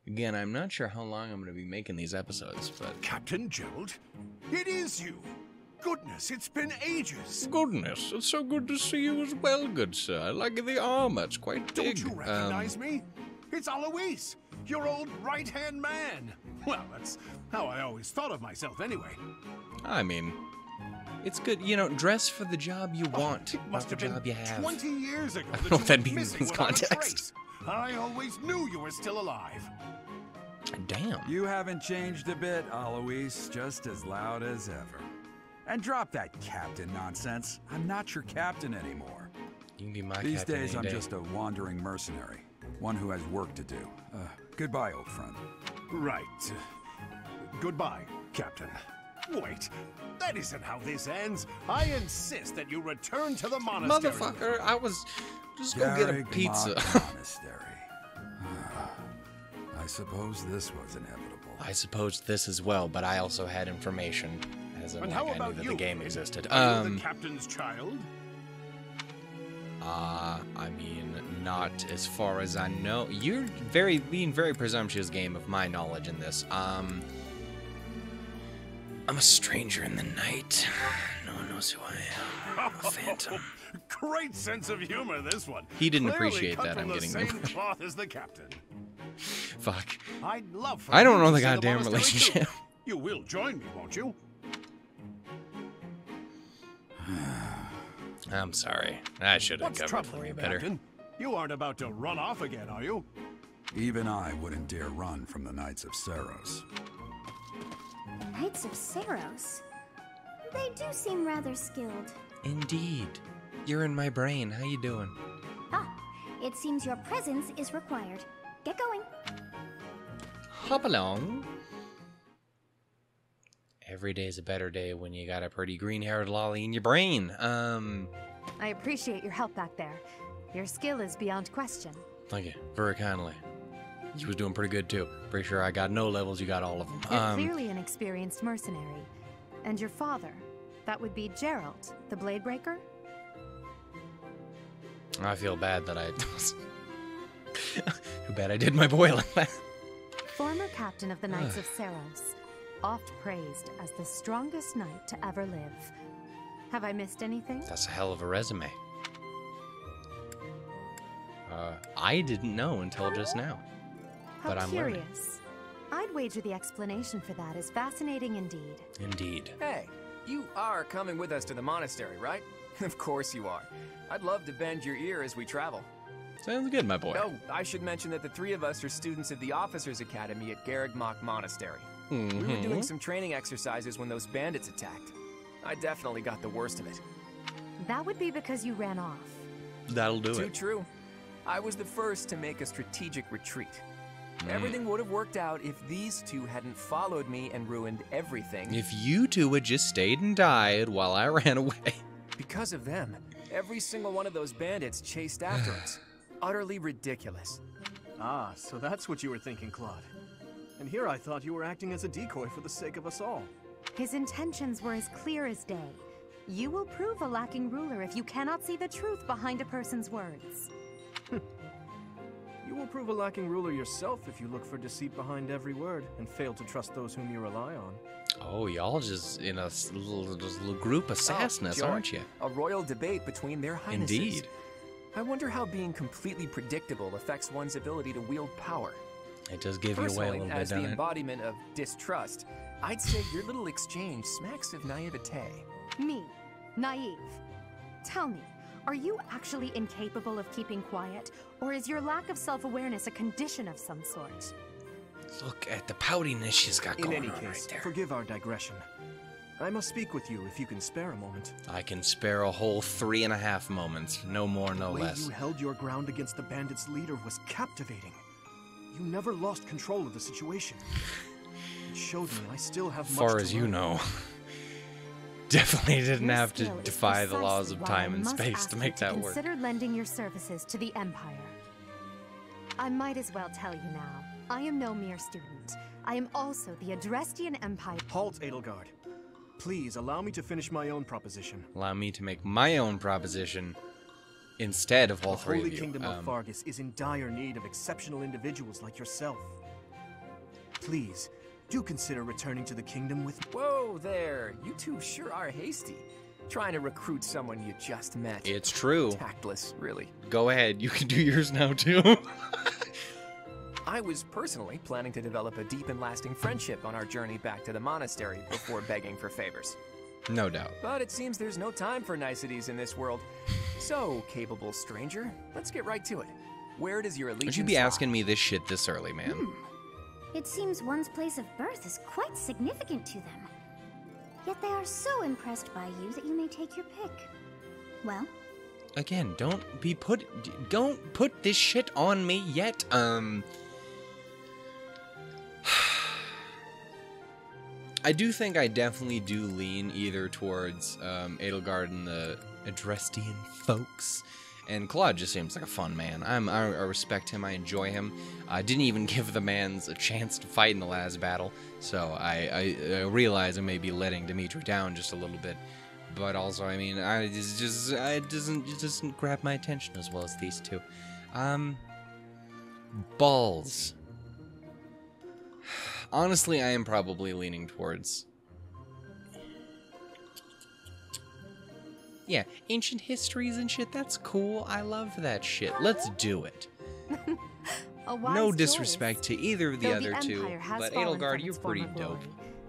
Again, I'm not sure how long I'm going to be making these episodes, but... Captain Gerald? It is you! Goodness, it's been ages! Goodness, it's so good to see you as well, good sir. I like the armor, it's quite big. Don't you recognize me? It's Alois, your old right-hand man. Well, that's how I always thought of myself anyway. I mean, it's good, you know, dress for the job you want, not the job you have. 20 years ago. I don't know what that means in this context. I always knew you were still alive. Damn. You haven't changed a bit, Alois, just as loud as ever. And drop that captain nonsense. I'm not your captain anymore. You can be my These captain days, any I'm day. just a wandering mercenary. One who has work to do. Goodbye, old friend. Right. Goodbye, Captain. Wait, that isn't how this ends. I insist that you return to the monastery. Motherfucker, I was just gonna get a Garrick pizza. Monastery. I suppose this was inevitable. I suppose this as well, but I also had information, as in, And like, how I knew about that you? the game existed. Are you the captain's child? I mean, not as far as I know. You're being very presumptuous, game, of my knowledge in this. I'm a stranger in the night. No one knows who I am. I'm a phantom. Great sense of humor, this one. He didn't Clearly appreciate cut that, from I'm the getting same the- cloth as the captain. Fuck. I'd love for I don't you know to the see goddamn monastery too. relationship. You will join me, won't you? I'm sorry. I should have What's covered troubling for you you, better. Captain? You aren't about to run off again, are you? Even I wouldn't dare run from the Knights of Seros. Knights of Seros? They do seem rather skilled. Indeed. You're in my brain. How you doing? Ah, it seems your presence is required. Get going. Hop along. Every day's a better day when you got a pretty green-haired lolly in your brain. I appreciate your help back there. Your skill is beyond question. Thank you. Very kindly. She was doing pretty good, too. Pretty sure I got no levels, you got all of them. You're clearly an experienced mercenary. And your father, that would be Gerald, the Bladebreaker? I feel bad that I... Too bad I did my boiling. Former captain of the Knights of Seros, oft praised as the strongest knight to ever live. Have I missed anything? That's a hell of a resume. I didn't know until just now. How But I'm curious. learning. I'd wager the explanation for that is fascinating indeed. Indeed. Hey, you are coming with us to the monastery, right? Of course you are. I'd love to bend your ear as we travel. Sounds good, my boy. Oh, I should mention that the three of us are students of the Officers' Academy at Garrick Monastery. We were doing some training exercises when those bandits attacked. I definitely got the worst of it. That would be because you ran off. That'll do Too it. true. I was the first to make a strategic retreat. Everything would have worked out if these two hadn't followed me and ruined everything. If you two had just stayed and died while I ran away. Because of them, every single one of those bandits chased after us. Utterly ridiculous. Ah, so that's what you were thinking, Claude. And here I thought you were acting as a decoy for the sake of us all. His intentions were as clear as day. You will prove a lacking ruler if you cannot see the truth behind a person's words. You will prove a lacking ruler yourself if you look for deceit behind every word and fail to trust those whom you rely on. Oh, y'all just in a little group of sassness, George, aren't you? A royal debate between their highnesses. Indeed. I wonder how being completely predictable affects one's ability to wield power. It does give you away a Personally, little bit, as the doesn't it? embodiment of distrust, I'd say your little exchange smacks of naivete. Me, naive. Tell me, are you actually incapable of keeping quiet, or is your lack of self-awareness a condition of some sort? Look at the poutiness she's got In going any on case, right there. forgive our digression. I must speak with you if you can spare a moment. I can spare a whole 3.5 moments. No more, no The way less. you held your ground against the bandits' leader was captivating. You never lost control of the situation. It showed me I still have As much far to as you learn. know. Definitely didn't Your have to skill is defy the laws precisely of why time I and must space ask to you make that work. Consider lending your services to the Empire. I might as well tell you now. I am no mere student. I am also the Adrestian Empire. Halt, Edelgard. Please allow me to finish my own proposition. Allow me to make my own proposition instead of all The three Holy of you. Kingdom of Fargus is in dire need of exceptional individuals like yourself. please, do consider returning to the kingdom with me. Whoa there, you two sure are hasty. Trying to recruit someone you just met. It's true. Tactless, really. Go ahead, you can do yours now too. I was personally planning to develop a deep and lasting friendship on our journey back to the monastery before begging for favors. No doubt. But it seems there's no time for niceties in this world. So, capable stranger, let's get right to it. Where does your allegiance Would you be lie? asking me this shit this early, man? It seems one's place of birth is quite significant to them. Yet they are so impressed by you that you may take your pick. Well? Again, don't put this shit on me yet. I do think I definitely do lean either towards Edelgard and the Adrestian folks, and Claude just seems like a fun man. I respect him, I enjoy him. I didn't even give the mans a chance to fight in the last battle, so I realize I may be letting Dimitri down just a little bit. But also, I mean, it doesn't grab my attention as well as these two. Balls. Honestly, I am probably leaning towards... Yeah, ancient histories and shit, that's cool. I love that shit. Let's do it. No disrespect to either of the other two, but Edelgard, you're pretty dope.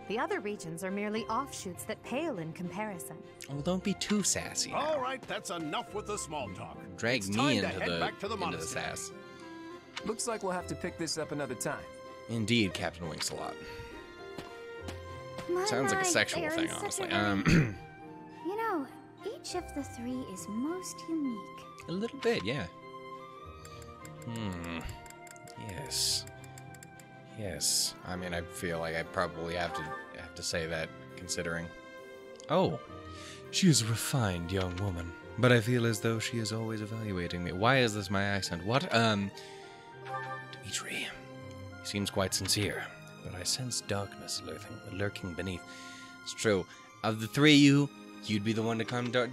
The other regions are merely offshoots that pale in comparison. Well, don't be too sassy now. All right, that's enough with the small talk. Drag It's me time into to head back to the the monastery. sass. Looks like we'll have to pick this up another time. Indeed, Captain Winks-a-lot. Sounds like a sexual they are thing, in honestly. such a You know, each of the three is most unique. A little bit, yeah. Yes. Yes. I mean, I feel like I probably have to say that, considering. Oh, she is a refined young woman, but I feel as though she is always evaluating me. Why is this my accent? What? Dimitri. He seems quite sincere, but I sense darkness lurking beneath. It's true. Of the three of you, you'd be the one to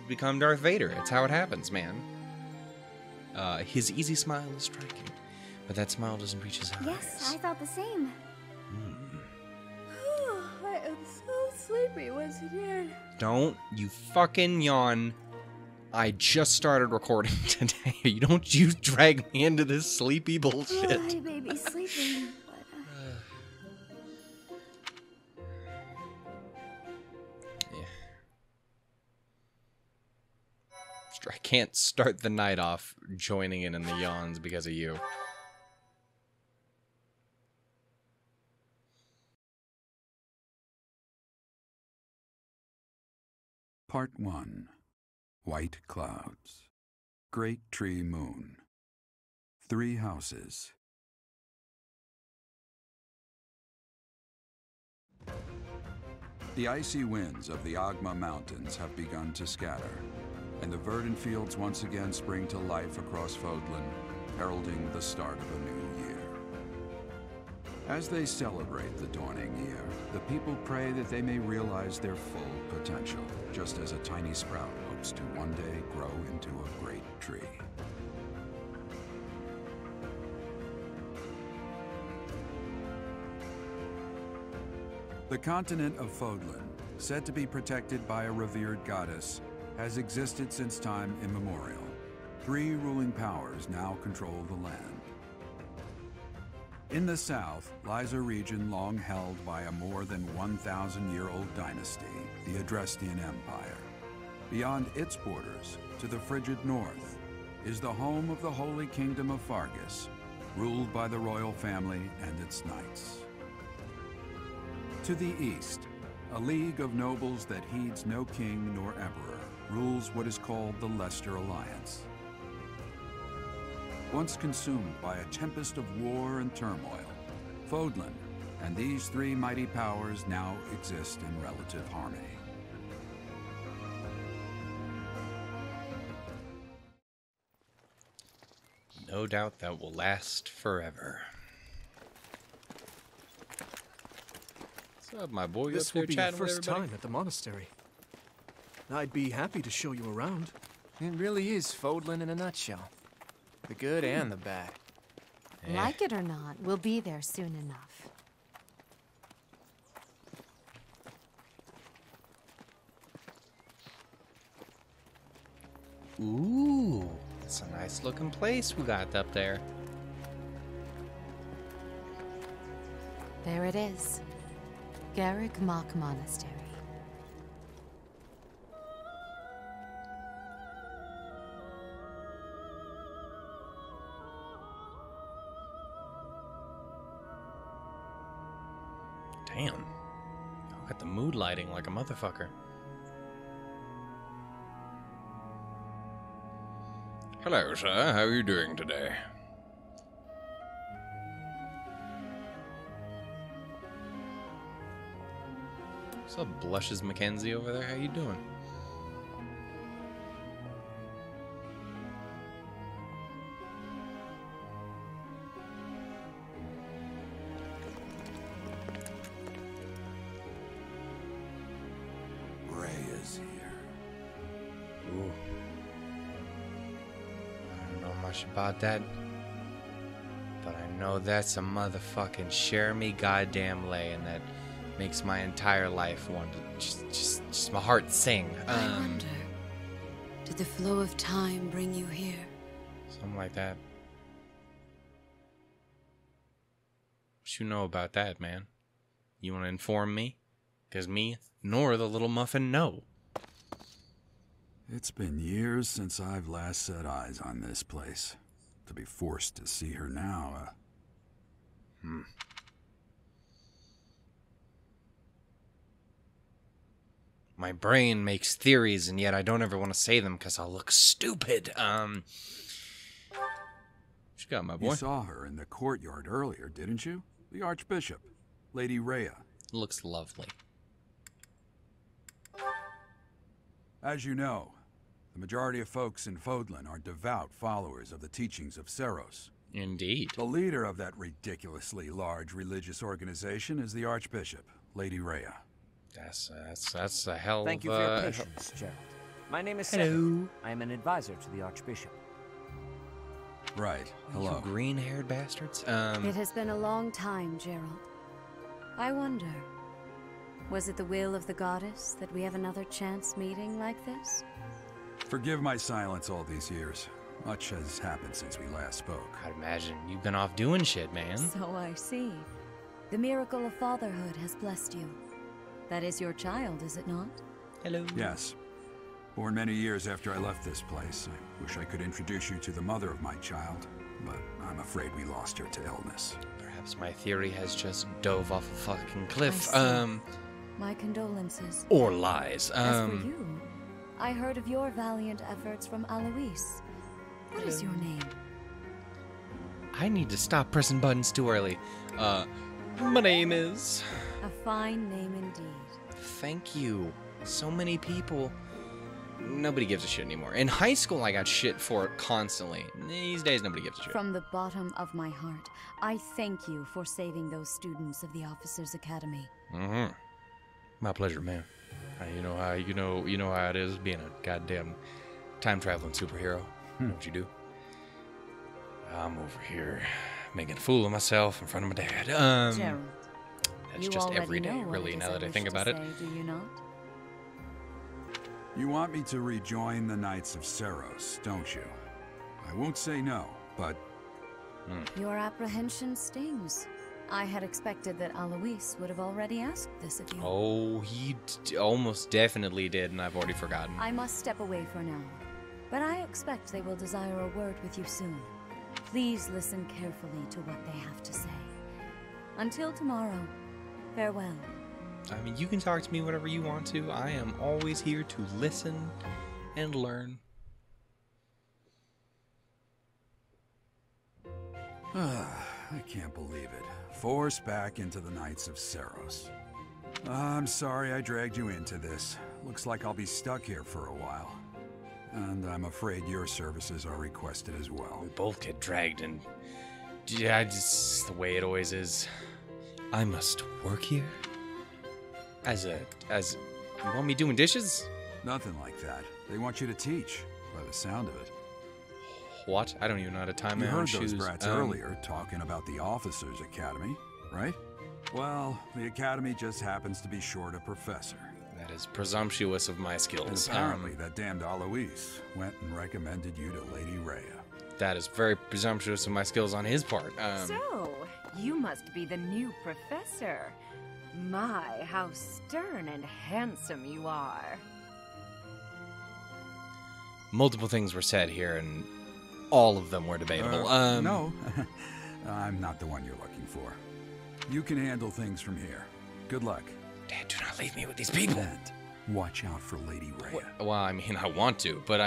become Darth Vader. It's how it happens, man. His easy smile is striking, but that smile doesn't reach his eyes. Yes, I thought the same. I am so sleepy once again. Don't you fucking yawn. I just started recording today. You don't drag me into this sleepy bullshit. I may be sleeping, I can't start the night off joining in the yawns because of you. Part 1. White Clouds. Great Tree Moon. 3 houses. The icy winds of the Agma Mountains have begun to scatter, and the verdant fields once again spring to life across Fodlan, heralding the start of a new year. As they celebrate the dawning year, the people pray that they may realize their full potential, just as a tiny sprout hopes to one day grow into a great tree. The continent of Fodlan, said to be protected by a revered goddess, has existed since time immemorial. 3 ruling powers now control the land. In the south lies a region long held by a more than 1,000-year-old dynasty, the Adrestian Empire. Beyond its borders, to the frigid north, is the home of the Holy Kingdom of Fargus, ruled by the royal family and its knights. To the east, a league of nobles that heeds no king nor emperor rules what is called the Leicester Alliance. Once consumed by a tempest of war and turmoil, Fodlan and these 3 mighty powers now exist in relative harmony. No doubt that will last forever. What's up, my boy? You This up there will be your chatting with first everybody? time at the monastery. I'd be happy to show you around. It really is Fodlan in a nutshell. The good and the bad. Like it or not, we'll be there soon enough. Ooh, it's a nice looking place we got up there. There it is. Garrick Monastery. Damn. Y'all got the mood lighting like a motherfucker. Hello, sir. How are you doing today? What's up, Blushes Mackenzie over there? How you doing? Rhea's here. Ooh. I don't know much about that, but I know that's a motherfucking CHERAMI goddamn lay, and that makes my entire life want to just my heart sing. I wonder, did the flow of time bring you here? Something like that. What you know about that, man? You want to inform me? Because me nor the little muffin know. It's been years since I've last set eyes on this place. To be forced to see her now, My brain makes theories, and yet I don't ever want to say them because I'll look stupid. What you got, my boy? You saw her in the courtyard earlier, didn't you? The archbishop, Lady Rhea. Looks lovely. As you know, the majority of folks in Fodlan are devout followers of the teachings of Seros. Indeed. The leader of that ridiculously large religious organization is the archbishop, Lady Rhea. That's a hell Thank of you for your patience, Gerald. My name is Hello. Sothis. I am an advisor to the archbishop. Right. You Hello. green-haired bastards. It has been a long time, Gerald. I wonder, was it the will of the goddess that we have another chance meeting like this? Forgive my silence all these years. Much has happened since we last spoke. I'd imagine you've been off doing shit, man. So I see. The miracle of fatherhood has blessed you. That is your child, is it not? Hello. Yes. Born many years after I left this place. I wish I could introduce you to the mother of my child, but I'm afraid we lost her to illness. Perhaps my theory has just dove off a fucking cliff. I see. My condolences. Or lies. As for you, I heard of your valiant efforts from Alois. What is your name? I need to stop pressing buttons too early. My name is... A fine name indeed. Thank you. So many people. Nobody gives a shit anymore. In high school, I got shit for it constantly. These days, nobody gives a shit. From the bottom of my heart, I thank you for saving those students of the Officers' Academy. Mm-hmm. My pleasure, man. You know how it is being a goddamn time-traveling superhero. What you do? I'm over here making a fool of myself in front of my dad. Gerald, that's you just already every day, know what really, it is now that I wish think to about it. say, do you not? You want me to rejoin the Knights of Seros, don't you? I won't say no, but... Your apprehension stings. I had expected that Alois would have already asked this of you. Oh, he almost definitely did, and I've already forgotten. I must step away for now, but I expect they will desire a word with you soon. Please listen carefully to what they have to say. Until tomorrow, farewell. I mean, you can talk to me whatever you want to. I am always here to listen and learn. I can't believe it. Forced back into the Knights of Seros. I'm sorry I dragged you into this. Looks like I'll be stuck here for a while. And I'm afraid your services are requested as well. We both get dragged, and yeah, just the way it always is. I must work here? You want me doing dishes? Nothing like that. They want you to teach, by the sound of it. What? I don't even know how to tie my You own heard shoes. those brats earlier talking about the Officers' Academy, right? Well, the Academy just happens to be short a professor. That is presumptuous of my And skills. apparently that damned Alois went and recommended you to Lady Rhea. That is very presumptuous of my skills on his part. So, you must be the new professor. My, how stern and handsome you are. Multiple things were said here, and all of them were debatable. No, I'm not the one you're looking for. You can handle things from here. Good luck. Dad, do not leave me with these people. And watch out for Lady Rhea. Well, I mean, I want to, but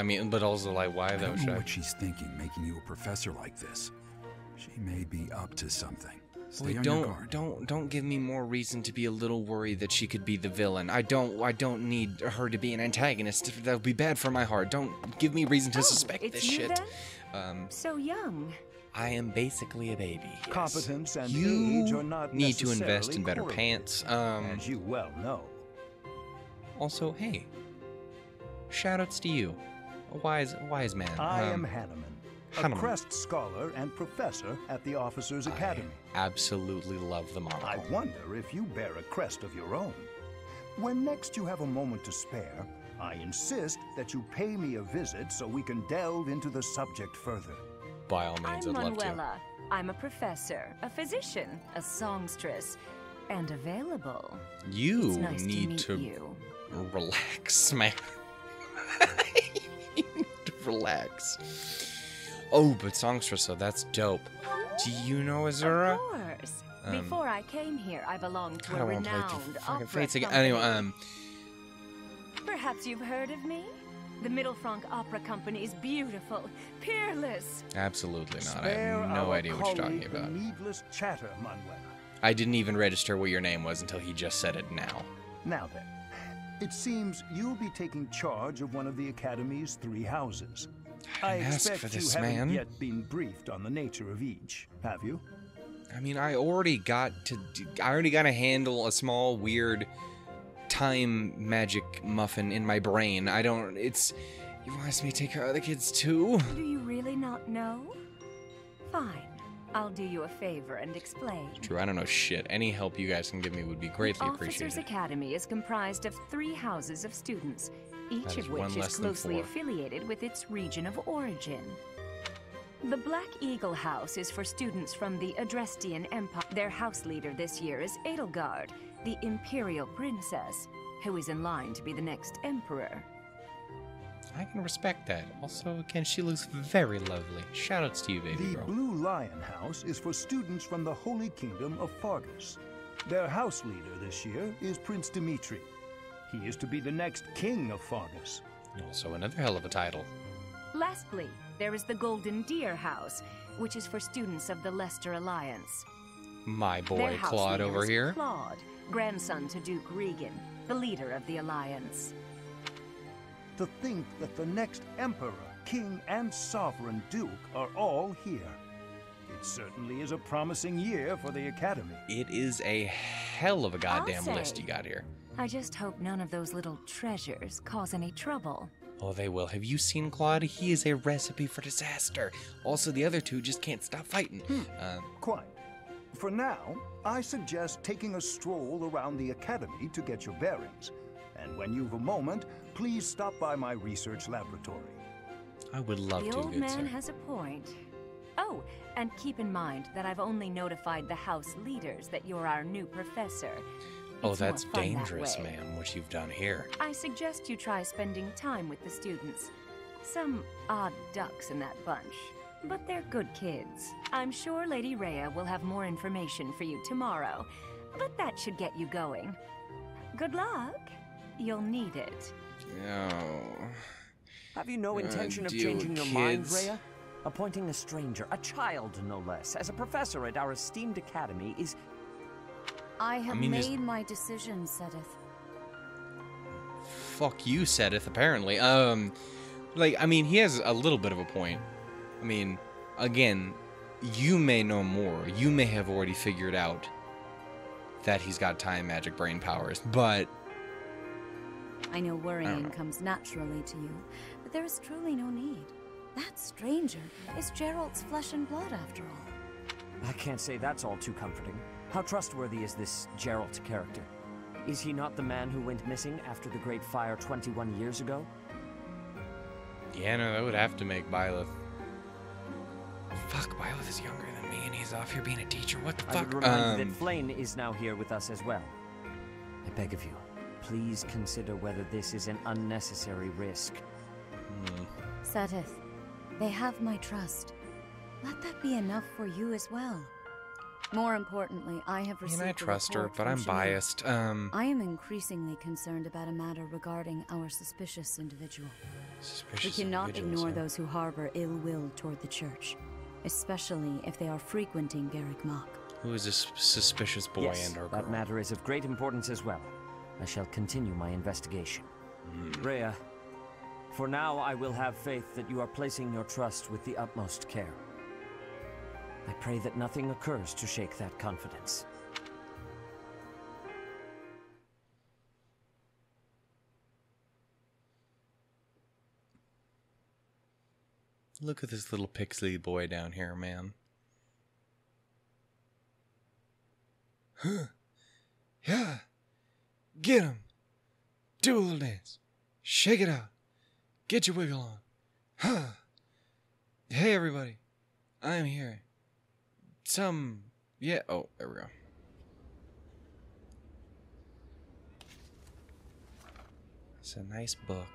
also, like, why I though? don't know what she's thinking, making you a professor like this. She may be up to something. Stay on your guard. Don't give me more reason to be a little worried that she could be the villain. I don't need her to be an antagonist. That would be bad for my heart. Don't give me reason to suspect it's this you shit. Then? So young. I am basically a baby. Yes. Competence and you age are not need to invest necessarily in better correlated, pants. as you well know. Also, hey, shoutouts to you, a wise man. I am Hanneman, a Hanneman. Crest scholar and professor at the Officers' Academy. I absolutely love the monocle. I wonder if you bear a crest of your own. When next you have a moment to spare, I insist that you pay me a visit so we can delve into the subject further. By all means, I'm I'd love to. Manuela. I'm a professor, a physician, a songstress, and available. You It's nice need to meet you. Relax, man. You need to relax. Oh, but songstress, though, that's dope. Do you know Azura? Of course. Before I came here, I belonged to I a don't want to play renowned the fucking opera fates again. company. Anyway, Perhaps you've heard of me? The Middlefranc Opera Company is beautiful, peerless. absolutely not. I Spare have no our idea what you're talking colleague the about. needless chatter, Manuela. I didn't even register what your name was until he just said it now. Now then, it seems you'll be taking charge of one of the Academy's 3 houses. I didn't ask expect for this, you haven't man. yet been briefed on the nature of each, have you? I mean, I already got to handle a small, weird time magic muffin in my brain. You want me to take care of the kids too? Do you really not know? Fine. I'll do you a favor and explain. True, I don't know shit. Any help you guys can give me would be greatly Officers' appreciated. Academy is comprised of 3 houses of students, each That is of one which less is than closely 4. affiliated with its region of origin. The Black Eagle House is for students from the Adrestian Empire. Their house leader this year is Edelgard, the Imperial Princess, who is in line to be the next emperor. I can respect that. Also, again, she looks very lovely. Shoutouts to you, baby The girl. Blue Lion House is for students from the Holy Kingdom of Fargus. Their house leader this year is Prince Dimitri. He is to be the next king of Fargus. Also, another hell of a title. Lastly, there is the Golden Deer House, which is for students of the Leicester Alliance. My Their boy house Claude leader over is here. Claude, grandson to Duke Regan, the leader of the Alliance. To think that the next emperor, king, and sovereign duke are all here. It certainly is a promising year for the Academy. It is a hell of a goddamn I'll list say. you got here. I just hope none of those little treasures cause any trouble. Oh, they will. Have you seen Claude? He is a recipe for disaster. Also, the other two just can't stop fighting. Quite. For now, I suggest taking a stroll around the Academy to get your bearings. And when you've a moment, please stop by my research laboratory. I would love The to, old good man sir. has a point. Oh, and keep in mind that I've only notified the house leaders that you're our new professor. Oh, It's more that's fun that dangerous, way. ma'am, what you've done here. I suggest you try spending time with the students. Some odd ducks in that bunch, but they're good kids. I'm sure Lady Rhea will have more information for you tomorrow, but that should get you going. Good luck. You'll need it. Oh. Have you no intention of deal changing with your mind, kids. Rhea? Appointing a stranger, a child no less, as a professor at our esteemed academy is... I have mean, there's- made my decision, Sothis. Fuck you, Sedith, apparently. I mean, he has a little bit of a point. I mean, again, you may know more. You may have already figured out that he's got time magic brain powers, but I know I don't worrying know. comes naturally to you, but there is truly no need. That stranger is Gerald's flesh and blood, after all. I can't say that's all too comforting. How trustworthy is this Geralt character? Is he not the man who went missing after the Great Fire 21 years ago? Yeah, no, that would have to make Byleth. Fuck, Byleth is younger than me and he's off here being a teacher. What the fuck? I would remind you that Flame is now here with us as well. I beg of you, please consider whether this is an unnecessary risk. Sothis, they have my trust. Let that be enough for you as well. More importantly, I have received I trust her, but I'm biased. I am increasingly concerned about a matter regarding our suspicious individual. We cannot ignore those who harbor ill will toward the church, especially if they are frequenting Garrick Mach. Who is this suspicious boy and our girl? That matter is of great importance as well. I shall continue my investigation. Rhea, for now I will have faith that you are placing your trust with the utmost care. I pray that nothing occurs to shake that confidence. Look at this little pixely boy down here, man. Huh. Yeah. Get him. Do a little dance. Shake it out. Get your wiggle on. Huh. Hey, everybody. I'm here. Yeah. Oh, there we go. It's a nice book.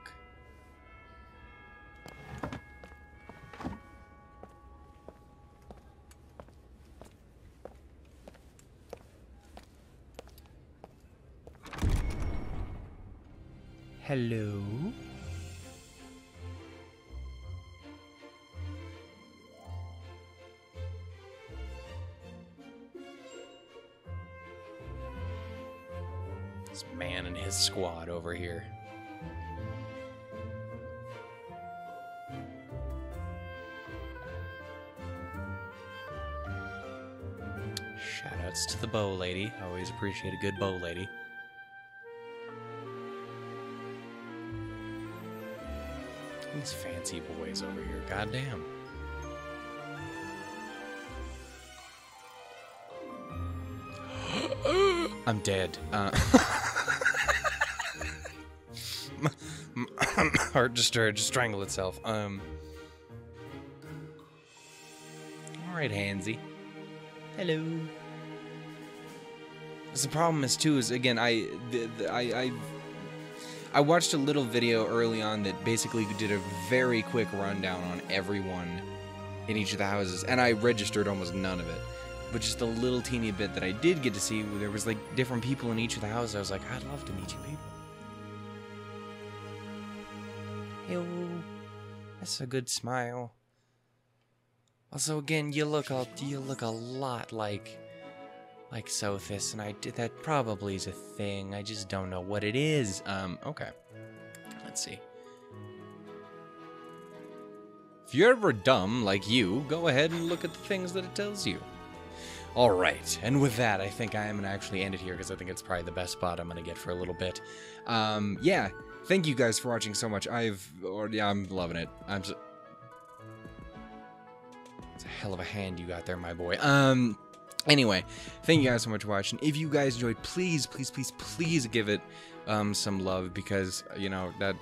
Hello? This man and his squad over here. Shoutouts to the bow lady. Always appreciate a good bow lady. These fancy boys over here, goddamn. I'm dead. My heart just strangled itself. All right, Hansy. Hello. The problem is too is again I watched a little video early on that basically did a very quick rundown on everyone in each of the houses, and I registered almost none of it. But just a little teeny bit that I did get to see, where there was like different people in each of the houses. I was like, I'd love to meet you people. Yo, that's a good smile. Also, again, you look a lot like Sothis, and that probably is a thing. I just don't know what it is. Okay. Let's see. If you're ever dumb like you, go ahead and look at the things that it tells you. Alright, and with that, I think I am going to actually end it here, because I think it's probably the best spot I'm going to get for a little bit. Yeah, thank you guys for watching so much. I'm loving it. It's a hell of a hand you got there, my boy. Anyway, thank you guys so much for watching. If you guys enjoyed, please give it some love, because, you know, that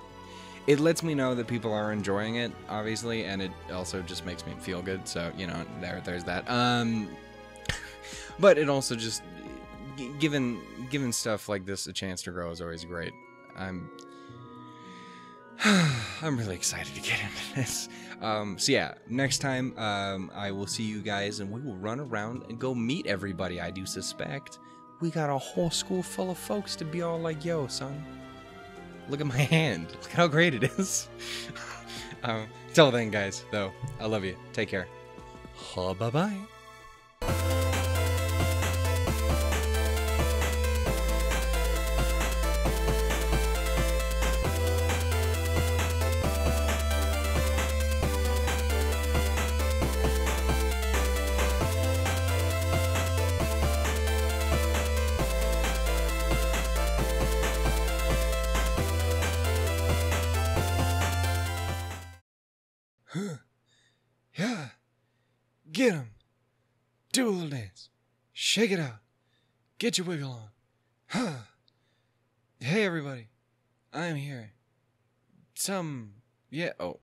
it lets me know that people are enjoying it, obviously, and it also just makes me feel good. So, you know, there's that. But it also just giving stuff like this a chance to grow is always great. I'm really excited to get into this. So yeah, next time I will see you guys, and we will run around and go meet everybody. I do suspect we got a whole school full of folks to be all like, yo, son, look at my hand. Look at how great it is. Till then, guys, though, I love you. Take care. Bye-bye. Yeah. Get him. Do a little dance. Shake it out. Get your wiggle on. Huh. everybody. I'm here. Yeah, oh.